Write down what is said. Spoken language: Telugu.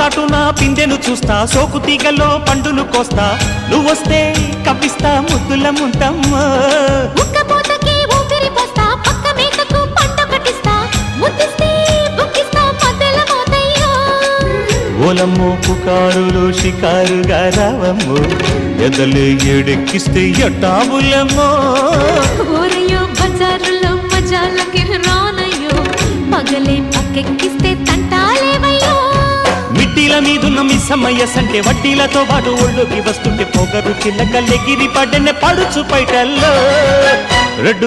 చాటున పిందెను చూస్తా, సోకు తీగల్లో పండును కోస్తా, నువ్వొస్తే కప్పిస్తా ముద్దుల ముంతమ్మ. ఉక్కపోతకి ఊపిరి పోస్తా, పక్క మేకకు పంట కట్టిస్తా, ముద్దిస్తే బుక్కిస్తా మధ్యల మోతయ్యో. ఓలమ్మో పుకారులో షికారుగా రావమ్మో, ఎదలు ఎడెక్కిస్తే ఎట్టాబులమ్మో. ఊరయ్యో బజారులో మజాలకి రానయ్యో, పగలే పక్కెక్కిస్తే తంటాలేవయ్యో. మిట్టిల మీదున్న మిస్సమ్మయ్య సంటే వడ్డీలతో పాటు ఒళ్ళోకి వస్తుంటే పొగరు చిల్లకల్లెగిరి పడ్డనే పడుచు పైటల్లో రెడ్డు